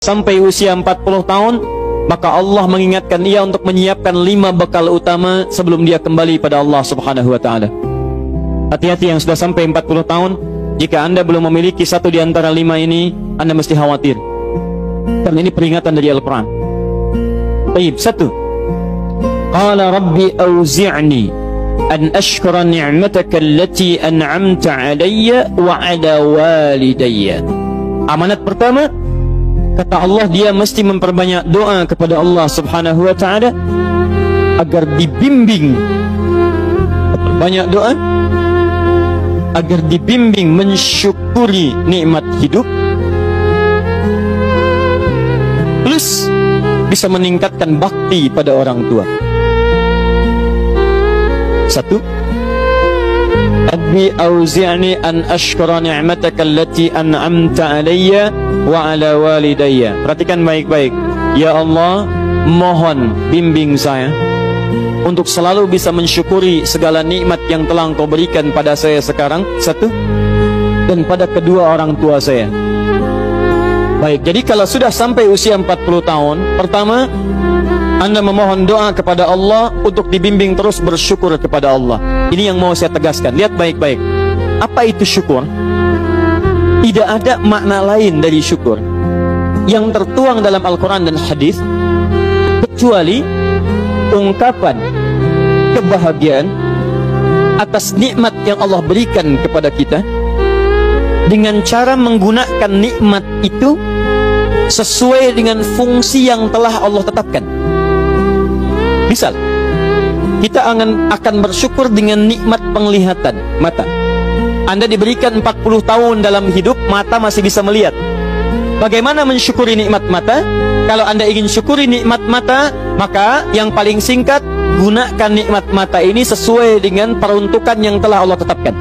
sampai usia 40 tahun, maka Allah mengingatkan ia untuk menyiapkan 5 bekal utama sebelum dia kembali pada Allah Subhanahu wa taala. Hati-hati yang sudah sampai 40 tahun, jika Anda belum memiliki satu di antara 5 ini, Anda mesti khawatir. Karena ini peringatan dari Al-Quran. Baik, 1. Qala rabbi auzi'ni an ashkura ni'mataka allati an'amta 'alayya wa 'ala walidayya. Amanat pertama, kata Allah, dia mesti memperbanyak doa kepada Allah Subhanahu wa taala agar dibimbing. Banyak doa agar dibimbing mensyukuri nikmat hidup, plus bisa meningkatkan bakti pada orang tua. 1. Rabbi auzi'ni an ashkura ni'mataka allati an'amta 'alayya wa 'ala walidayya. Perhatikan baik-baik. Ya Allah, mohon bimbing saya untuk selalu bisa mensyukuri segala nikmat yang telah Engkau berikan pada saya sekarang, 1, dan pada kedua orang tua saya. Baik, jadi kalau sudah sampai usia 40 tahun, pertama, Anda memohon doa kepada Allah untuk dibimbing terus bersyukur kepada Allah. Ini yang mau saya tegaskan. Lihat baik-baik. Apa itu syukur? Tidak ada makna lain dari syukur yang tertuang dalam Al-Quran dan hadis kecuali ungkapan kebahagiaan atas nikmat yang Allah berikan kepada kita dengan cara menggunakan nikmat itu sesuai dengan fungsi yang telah Allah tetapkan. Misal, kita akan bersyukur dengan nikmat penglihatan mata. Anda diberikan 40 tahun dalam hidup, mata masih bisa melihat. Bagaimana mensyukuri nikmat mata? Kalau Anda ingin syukuri nikmat mata, maka yang paling singkat, gunakan nikmat mata ini sesuai dengan peruntukan yang telah Allah tetapkan.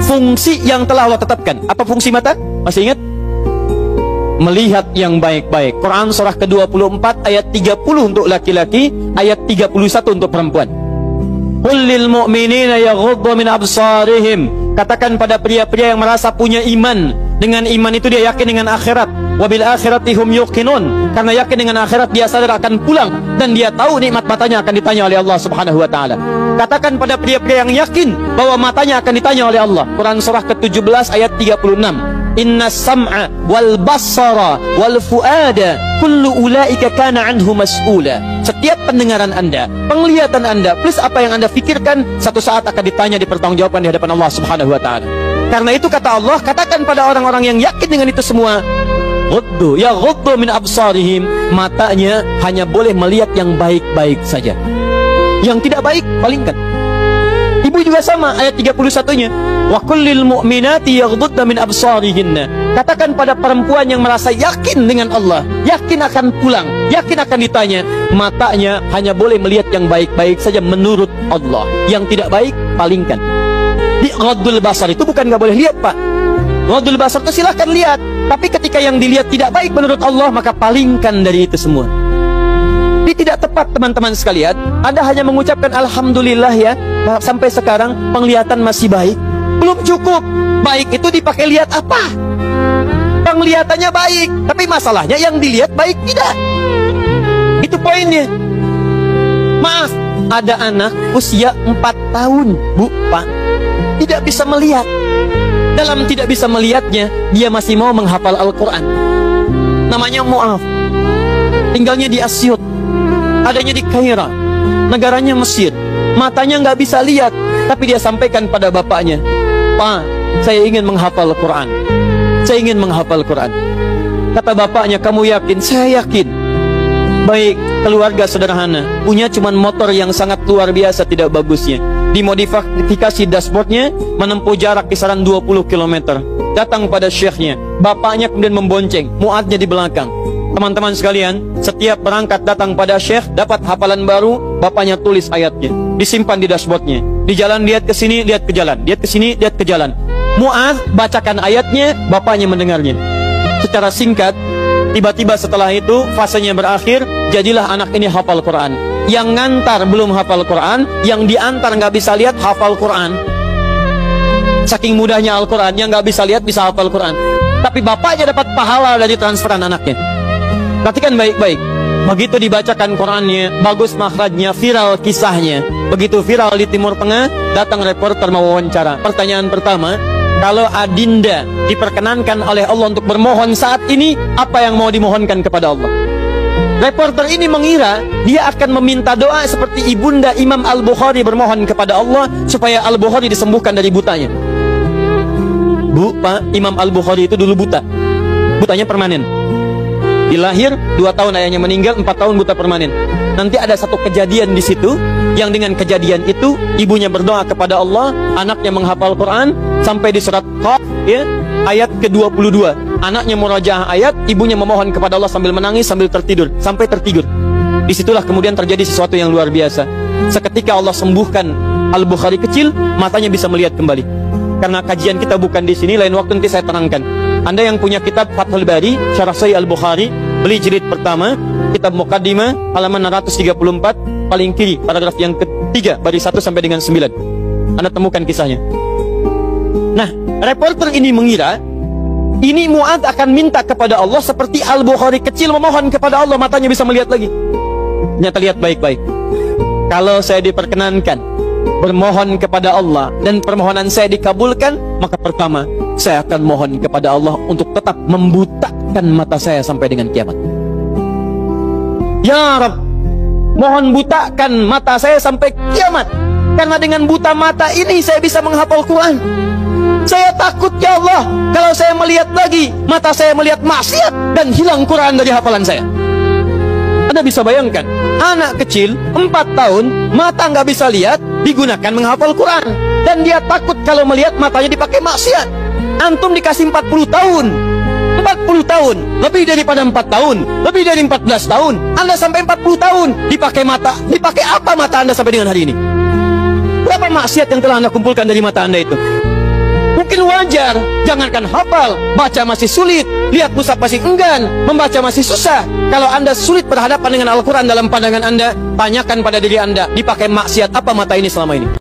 Fungsi yang telah Allah tetapkan. Apa fungsi mata? Masih ingat? Melihat yang baik-baik. Quran surah ke-24 ayat 30 untuk laki-laki, ayat 31 untuk perempuan. Qul lil mu'minina yaghuddu min absarihim. Katakan pada pria-pria yang merasa punya iman. Dengan iman itu dia yakin dengan akhirat. Wabil akhirati hum yuqinun. Karena yakin dengan akhirat dia sadar akan pulang dan dia tahu nikmat matanya akan ditanya oleh Allah Subhanahu wa taala. Katakan pada pria-pria yang yakin bahwa matanya akan ditanya oleh Allah. Quran surah ke-17 ayat 36. Inna sam'a wal basara wal fuada kullu ulaika kana anhu mas'ula. Setiap pendengaran Anda, penglihatan Anda, plus apa yang Anda fikirkan, satu saat akan ditanya, dipertanggungjawabkan di hadapan Allah Subhanahu wa taala. Karena itu kata Allah, katakan pada orang-orang yang yakin dengan itu semua, ghuddu min absarihim, matanya hanya boleh melihat yang baik-baik saja. Yang tidak baik palingkan. Ibu juga sama, ayat 31-nya. Wa kullil mu'minati yaghdudna min absarihinna. Katakan pada perempuan yang merasa yakin dengan Allah, yakin akan pulang, yakin akan ditanya, matanya hanya boleh melihat yang baik-baik saja menurut Allah. Yang tidak baik, palingkan. Di ghaddul basar itu bukan nggak boleh lihat, Pak. Ghaddul basar itu silahkan lihat. Tapi ketika yang dilihat tidak baik menurut Allah, maka palingkan dari itu semua. Ini tidak tepat, teman-teman sekalian. Anda hanya mengucapkan Alhamdulillah ya, sampai sekarang penglihatan masih baik. Belum cukup. Baik itu dipakai lihat apa? Penglihatannya baik, tapi masalahnya yang dilihat baik tidak. Itu poinnya. Maaf, ada anak usia 4 tahun, Bu, Pak, tidak bisa melihat. Dalam tidak bisa melihatnya, dia masih mau menghafal Al-Quran. Namanya Mu'af. Tinggalnya di Asyut, adanya di Kaira, negaranya Mesir. Matanya nggak bisa lihat, tapi dia sampaikan pada bapaknya, Pak, saya ingin menghafal Quran. Saya ingin menghafal Quran. Kata bapaknya, kamu yakin? Saya yakin. Baik, keluarga sederhana, punya cuman motor yang sangat luar biasa tidak bagusnya. Dimodifikasi dashboardnya, menempuh jarak kisaran 20 km. Datang pada syekhnya, bapaknya kemudian membonceng, muadnya di belakang. Teman-teman sekalian, setiap berangkat datang pada syekh, dapat hafalan baru, bapaknya tulis ayatnya, disimpan di dashboardnya. Di jalan lihat ke sini, lihat ke jalan, lihat ke sini, lihat ke jalan. Mu'adz bacakan ayatnya, bapaknya mendengarnya. Secara singkat, tiba-tiba setelah itu fasenya berakhir, jadilah anak ini hafal Quran. Yang ngantar belum hafal Quran, yang diantar nggak bisa lihat hafal Quran. Saking mudahnya Al-Quran, yang nggak bisa lihat bisa hafal Quran. tapi bapaknya dapat pahala dari transferan anaknya. Perhatikan baik-baik. Begitu dibacakan Qurannya, bagus makhrajnya, viral kisahnya. Begitu viral di Timur Tengah, datang reporter mau wawancara. Pertanyaan pertama, kalau adinda diperkenankan oleh Allah untuk bermohon saat ini, apa yang mau dimohonkan kepada Allah? Reporter ini mengira dia akan meminta doa seperti ibunda Imam Al-Bukhari bermohon kepada Allah supaya Al-Bukhari disembuhkan dari butanya. Bu, Pak, Imam Al-Bukhari itu dulu buta. Butanya permanen. Dilahir 2 tahun ayahnya meninggal, 4 tahun buta permanen. Nanti ada satu kejadian di situ yang dengan kejadian itu ibunya berdoa kepada Allah, anaknya menghafal Quran sampai di surat Qaf, ya, ayat ke-22. Anaknya murajaah ayat, ibunya memohon kepada Allah sambil menangis, sambil tertidur, sampai tertidur. Disitulah kemudian terjadi sesuatu yang luar biasa. Seketika Allah sembuhkan Al-Bukhari kecil, matanya bisa melihat kembali. Karena kajian kita bukan di sini, lain waktu nanti saya terangkan. Anda yang punya kitab Fathul Bari, Syarah Sahih Al-Bukhari, beli jilid pertama, kitab Muqaddimah, halaman 634, paling kiri, paragraf yang ketiga, baris 1 sampai dengan 9. Anda temukan kisahnya. Nah, reporter ini mengira ini Mu'adz akan minta kepada Allah seperti Al-Bukhari kecil memohon kepada Allah, matanya bisa melihat lagi. Ternyata lihat baik-baik. Kalau saya diperkenankan bermohon kepada Allah dan permohonan saya dikabulkan, maka pertama saya akan mohon kepada Allah untuk tetap membutakan mata saya sampai dengan kiamat. Ya Rabb, mohon butakan mata saya sampai kiamat, karena dengan buta mata ini saya bisa menghafal Quran. Saya takut ya Allah, kalau saya melihat lagi, mata saya melihat maksiat dan hilang Quran dari hafalan saya. Anda bisa bayangkan, anak kecil 4 tahun, mata nggak bisa lihat, digunakan menghafal Quran. Dan dia takut kalau melihat matanya dipakai maksiat. Antum dikasih 40 tahun, 40 tahun, lebih daripada 4 tahun, lebih dari 14 tahun, Anda sampai 40 tahun, dipakai mata, dipakai apa mata Anda sampai dengan hari ini? Berapa maksiat yang telah Anda kumpulkan dari mata Anda itu? Mungkin wajar, jangankan hafal, baca masih sulit, lihat mushaf masih enggan, membaca masih susah. Kalau Anda sulit berhadapan dengan Al-Quran dalam pandangan Anda, tanyakan pada diri Anda, dipakai maksiat apa mata ini selama ini?